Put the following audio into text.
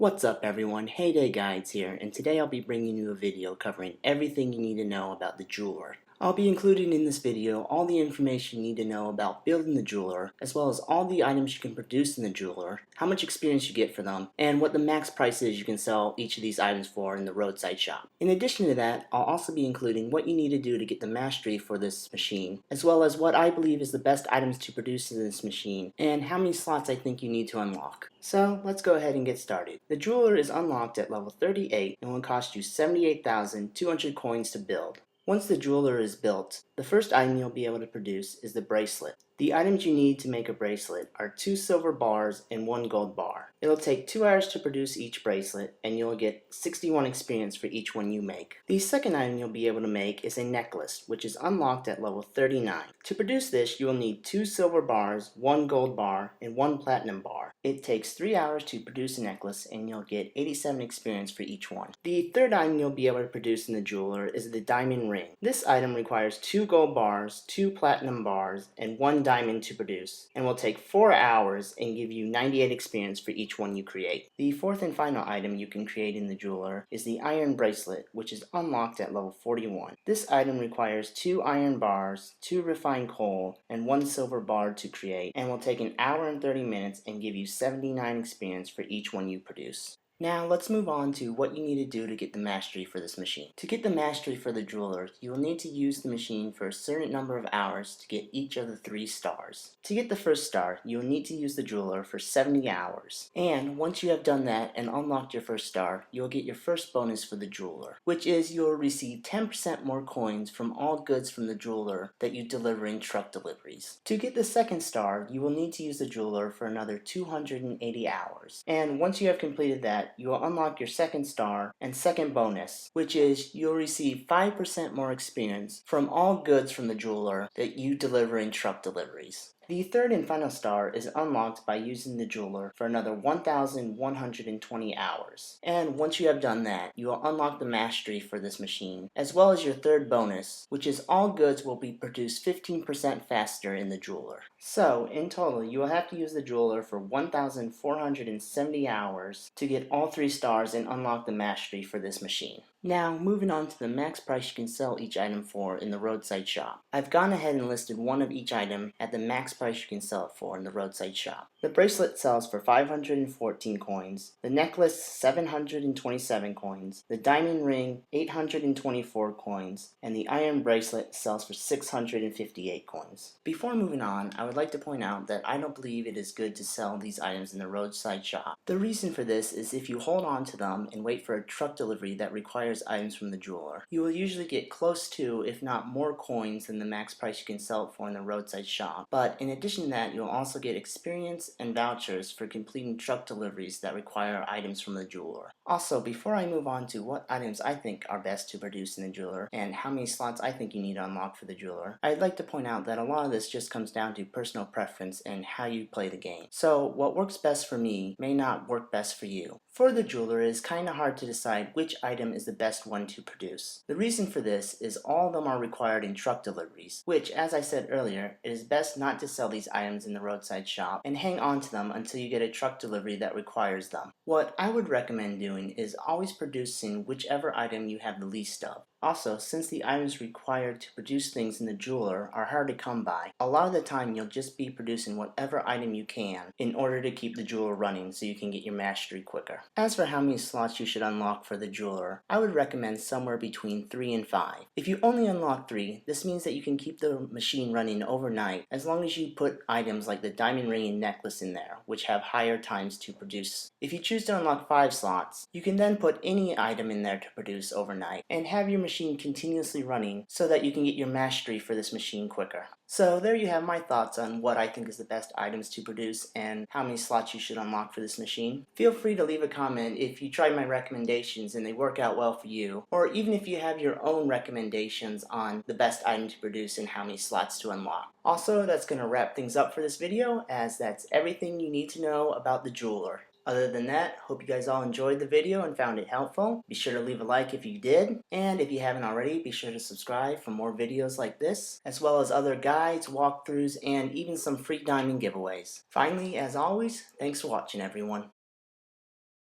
What's up everyone, HayDayGuides here, and today I'll be bringing you a video covering everything you need to know about the jeweler. I'll be including in this video all the information you need to know about building the jeweler, as well as all the items you can produce in the jeweler, how much experience you get for them, and what the max price is you can sell each of these items for in the roadside shop. In addition to that, I'll also be including what you need to do to get the mastery for this machine, as well as what I believe is the best items to produce in this machine, and how many slots I think you need to unlock. So let's go ahead and get started. The jeweler is unlocked at level 38 and will cost you 78,200 coins to build. Once the jeweler is built, the first item you'll be able to produce is the bracelet. The items you need to make a bracelet are 2 silver bars and 1 gold bar. It'll take 2 hours to produce each bracelet, and you'll get 61 experience for each one you make. The second item you'll be able to make is a necklace, which is unlocked at level 39. To produce this, you will need 2 silver bars, 1 gold bar, and 1 platinum bar. It takes 3 hours to produce a necklace, and you'll get 87 experience for each one. The third item you'll be able to produce in the jeweler is the diamond ring. This item requires 2 gold bars, 2 platinum bars, and 1 diamond to produce, and will take 4 hours and give you 98 experience for each one you create. The fourth and final item you can create in the jeweler is the iron bracelet, which is unlocked at level 41. This item requires 2 iron bars, 2 refined coal, and 1 silver bar to create, and will take an hour and 30 minutes and give you 79 experience for each one you produce. Now let's move on to what you need to do to get the mastery for this machine. To get the mastery for the jeweler, you will need to use the machine for a certain number of hours to get each of the 3 stars. To get the first star, you will need to use the jeweler for 70 hours. And once you have done that and unlocked your first star, you will get your first bonus for the jeweler, which is you will receive 10% more coins from all goods from the jeweler that you deliver in truck deliveries. To get the second star, you will need to use the jeweler for another 280 hours. And once you have completed that, you will unlock your second star and second bonus, which is you'll receive 5% more experience from all goods from the jeweler that you deliver in truck deliveries. The third and final star is unlocked by using the jeweler for another 1,120 hours. And once you have done that, you will unlock the mastery for this machine, as well as your third bonus, which is all goods will be produced 15% faster in the jeweler. So, in total, you will have to use the jeweler for 1,470 hours to get all 3 stars and unlock the mastery for this machine. Now, moving on to the max price you can sell each item for in the roadside shop. I've gone ahead and listed one of each item at the max price you can sell it for in the roadside shop. The bracelet sells for 514 coins, the necklace 727 coins, the diamond ring 824 coins, and the iron bracelet sells for 658 coins. Before moving on, I would like to point out that I don't believe it is good to sell these items in the roadside shop. The reason for this is if you hold on to them and wait for a truck delivery that requires items from the jeweler, you will usually get close to, if not more coins than the max price you can sell it for in the roadside shop. But in addition to that, you'll also get experience and vouchers for completing truck deliveries that require items from the jeweler. Also, before I move on to what items I think are best to produce in the jeweler and how many slots I think you need to unlock for the jeweler, I'd like to point out that a lot of this just comes down to personal preference and how you play the game. So what works best for me may not work best for you. For the jeweler, it is kind of hard to decide which item is the best one to produce. The reason for this is all of them are required in truck deliveries, which, as I said earlier, it is best not to sell these items in the roadside shop and hang on to them until you get a truck delivery that requires them. What I would recommend doing is always producing whichever item you have the least of. Also, since the items required to produce things in the jeweler are hard to come by, a lot of the time you'll just be producing whatever item you can in order to keep the jeweler running so you can get your mastery quicker. As for how many slots you should unlock for the jeweler, I would recommend somewhere between 3 and 5. If you only unlock 3, this means that you can keep the machine running overnight as long as you put items like the diamond ring and necklace in there, which have higher times to produce. If you choose to unlock 5 slots, you can then put any item in there to produce overnight and have your machine continuously running so that you can get your mastery for this machine quicker. So there you have my thoughts on what I think is the best items to produce and how many slots you should unlock for this machine. Feel free to leave a comment if you tried my recommendations and they work out well for you, or even if you have your own recommendations on the best item to produce and how many slots to unlock. Also, that's going to wrap things up for this video, as that's everything you need to know about the jeweler. Other than that, hope you guys all enjoyed the video and found it helpful. Be sure to leave a like if you did, and if you haven't already, be sure to subscribe for more videos like this, as well as other guides, walkthroughs, and even some free diamond giveaways. Finally, as always, thanks for watching everyone.